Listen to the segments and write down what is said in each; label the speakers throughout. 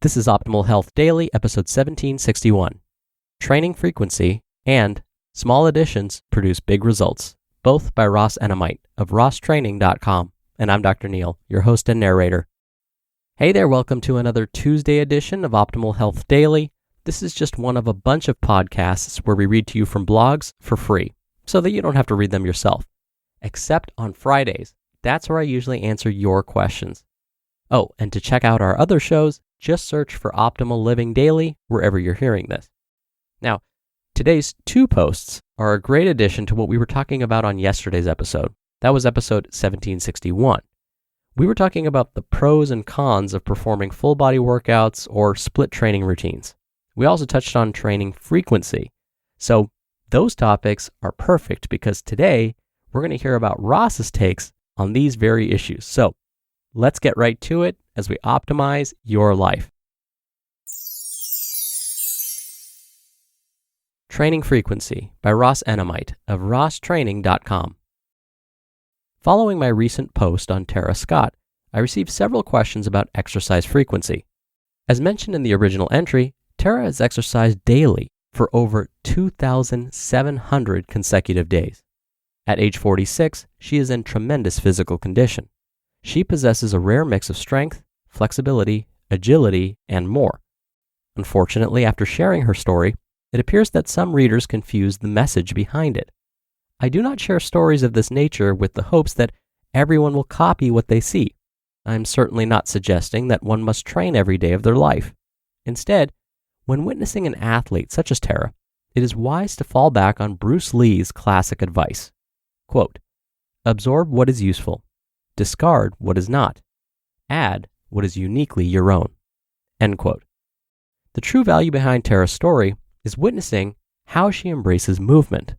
Speaker 1: This is Optimal Health Daily, episode 1761. Training Frequency and Small Additions Produce Big Results, both by Ross Enamait of rosstraining.com. And I'm Dr. Neil, your host and narrator. Hey there, welcome to another Tuesday edition of Optimal Health Daily. This is just one of a bunch of podcasts where we read to you from blogs for free, so that you don't have to read them yourself. Except on Fridays. That's where I usually answer your questions. Oh, and to check out our other shows, just search for Optimal Living Daily wherever you're hearing this. Now, today's two posts are a great addition to what we were talking about on yesterday's episode. That was episode 1761. We were talking about the pros and cons of performing full body workouts or split training routines. We also touched on training frequency. So those topics are perfect because today we're going to hear about Ross's takes on these very issues. So let's get right to it as we optimize your life. Training Frequency by Ross Enamait of rosstraining.com. Following my recent post on Tara Scott, I received several questions about exercise frequency. As mentioned in the original entry, Tara has exercised daily for over 2,700 consecutive days. At age 46, she is in tremendous physical condition. She possesses a rare mix of strength, flexibility, agility, and more. Unfortunately, after sharing her story, it appears that some readers confuse the message behind it. I do not share stories of this nature with the hopes that everyone will copy what they see. I'm certainly not suggesting that one must train every day of their life. Instead, when witnessing an athlete such as Tara, it is wise to fall back on Bruce Lee's classic advice. Quote, "Absorb what is useful. Discard what is not. Add what is uniquely your own." End quote. The true value behind Tara's story is witnessing how she embraces movement.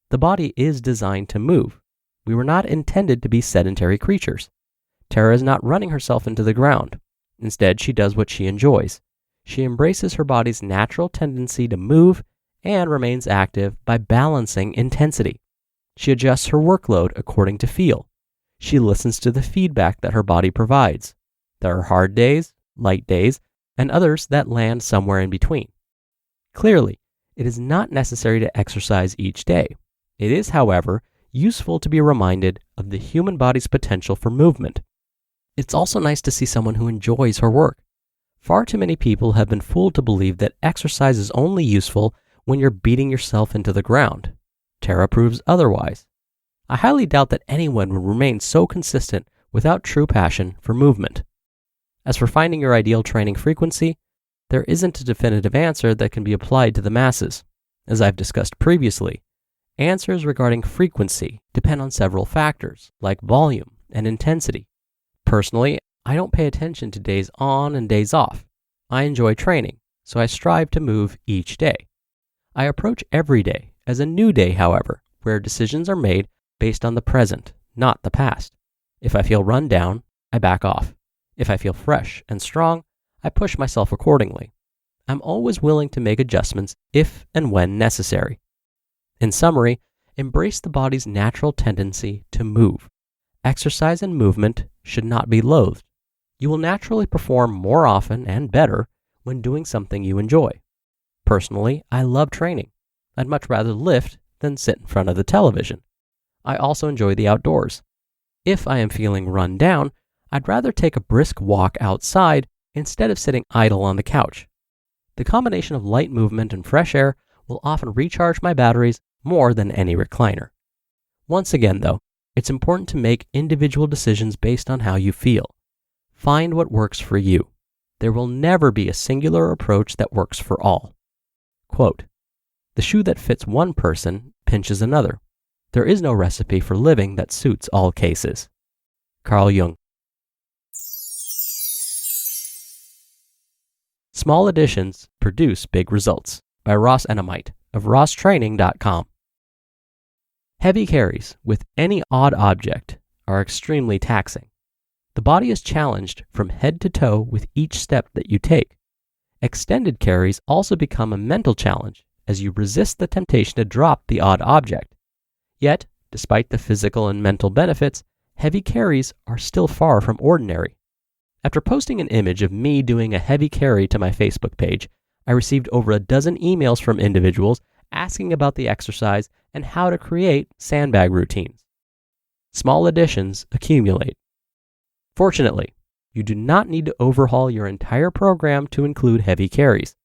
Speaker 1: The body is designed to move. We were not intended to be sedentary creatures. Tara is not running herself into the ground. Instead, she does what she enjoys. She embraces her body's natural tendency to move and remains active by balancing intensity. She adjusts her workload according to feel. She listens to the feedback that her body provides. There are hard days, light days, and others that land somewhere in between. Clearly, it is not necessary to exercise each day. It is, however, useful to be reminded of the human body's potential for movement. It's also nice to see someone who enjoys her work. Far too many people have been fooled to believe that exercise is only useful when you're beating yourself into the ground. Tara proves otherwise. I highly doubt that anyone would remain so consistent without true passion for movement. As for finding your ideal training frequency, there isn't a definitive answer that can be applied to the masses. As I've discussed previously, answers regarding frequency depend on several factors, like volume and intensity. Personally, I don't pay attention to days on and days off. I enjoy training, so I strive to move each day. I approach every day as a new day, however, where decisions are made based on the present, not the past. If I feel run down, I back off. If I feel fresh and strong, I push myself accordingly. I'm always willing to make adjustments if and when necessary. In summary, embrace the body's natural tendency to move. Exercise and movement should not be loathed. You will naturally perform more often and better when doing something you enjoy. Personally, I love training. I'd much rather lift than sit in front of the television. I also enjoy the outdoors. If I am feeling run down, I'd rather take a brisk walk outside instead of sitting idle on the couch. The combination of light movement and fresh air will often recharge my batteries more than any recliner. Once again, though, it's important to make individual decisions based on how you feel. Find what works for you. There will never be a singular approach that works for all. Quote, "The shoe that fits one person pinches another. There is no recipe for living that suits all cases." Carl Jung. Small Additions Produce Big Results by Ross Enamait of rosstraining.com. Heavy carries with any odd object are extremely taxing. The body is challenged from head to toe with each step that you take. Extended carries also become a mental challenge as you resist the temptation to drop the odd object. Yet, despite the physical and mental benefits, heavy carries are still far from ordinary. After posting an image of me doing a heavy carry to my Facebook page, I received over a dozen emails from individuals asking about the exercise and how to create sandbag routines. Small additions accumulate. Fortunately, you do not need to overhaul your entire program to include heavy carries.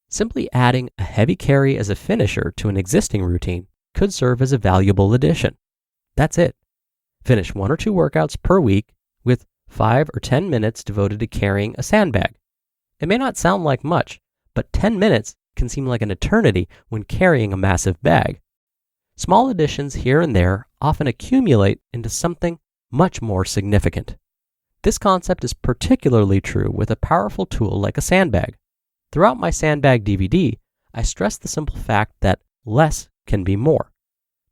Speaker 1: Simply adding a heavy carry as a finisher to an existing routine could serve as a valuable addition. That's it. Finish 1 or 2 workouts per week with 5 or 10 minutes devoted to carrying a sandbag. It may not sound like much, but 10 minutes can seem like an eternity when carrying a massive bag. Small additions here and there often accumulate into something much more significant. This concept is particularly true with a powerful tool like a sandbag. Throughout my sandbag DVD, I stress the simple fact that less can be more.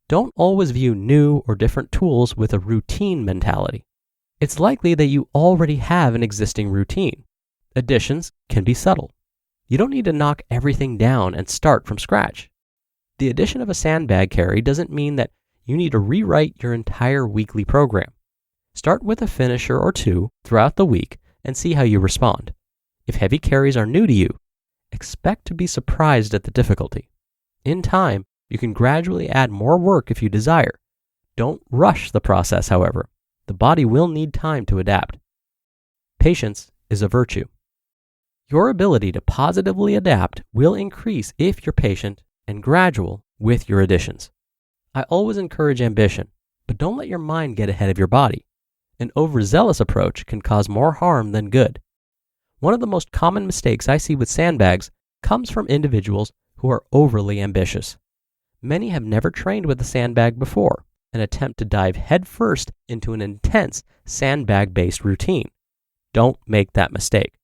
Speaker 1: Don't always view new or different tools with a routine mentality. It's likely that you already have an existing routine. Additions can be subtle. You don't need to knock everything down and start from scratch. The addition of a sandbag carry doesn't mean that you need to rewrite your entire weekly program. Start with a finisher or 2 throughout the week and see how you respond. If heavy carries are new to you, expect to be surprised at the difficulty. In time, you can gradually add more work if you desire. Don't rush the process, however. The body will need time to adapt. Patience is a virtue. Your ability to positively adapt will increase if you're patient and gradual with your additions. I always encourage ambition, but don't let your mind get ahead of your body. An overzealous approach can cause more harm than good. One of the most common mistakes I see with sandbags comes from individuals who are overly ambitious. Many have never trained with a sandbag before and attempt to dive headfirst into an intense sandbag-based routine. Don't make that mistake.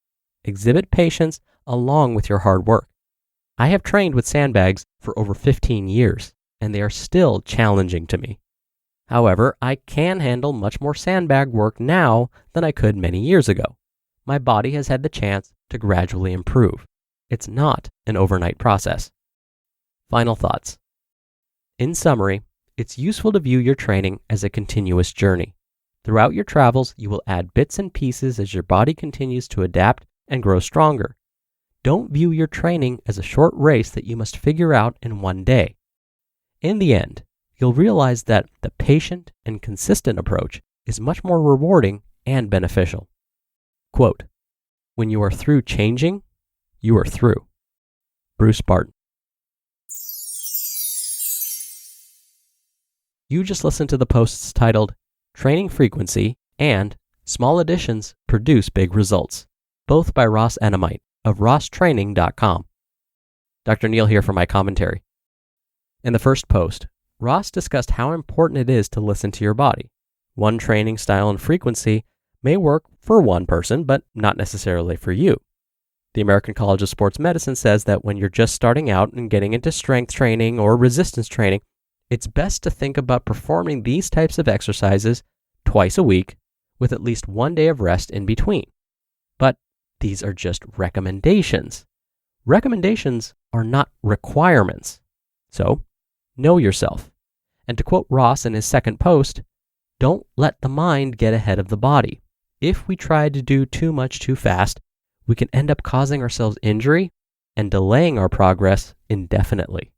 Speaker 1: Exhibit patience along with your hard work. I have trained with sandbags for over 15 years, and they are still challenging to me. However, I can handle much more sandbag work now than I could many years ago. My body has had the chance to gradually improve. It's not an overnight process. Final thoughts. In summary, it's useful to view your training as a continuous journey. Throughout your travels, you will add bits and pieces as your body continues to adapt and grow stronger. Don't view your training as a short race that you must figure out in one day. In the end, you'll realize that the patient and consistent approach is much more rewarding and beneficial. Quote, "When you are through changing, you are through." Bruce Barton. You just listened to the posts titled Training Frequency and Small Additions Produce Big Results, both by Ross Enamait of rosstraining.com. Dr. Neal here for my commentary. In the first post, Ross discussed how important it is to listen to your body. One training style and frequency may work for one person, but not necessarily for you. The American College of Sports Medicine says that when you're just starting out and getting into strength training or resistance training, it's best to think about performing these types of exercises twice a week with at least 1 day of rest in between. But these are just recommendations. Recommendations are not requirements. So, know yourself. And to quote Ross in his second post, don't let the mind get ahead of the body. If we try to do too much too fast, we can end up causing ourselves injury and delaying our progress indefinitely.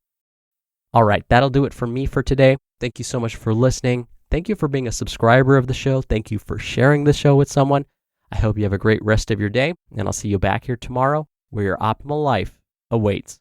Speaker 1: All right, that'll do it for me for today. Thank you so much for listening. Thank you for being a subscriber of the show. Thank you for sharing the show with someone. I hope you have a great rest of your day, and I'll see you back here tomorrow where your optimal life awaits.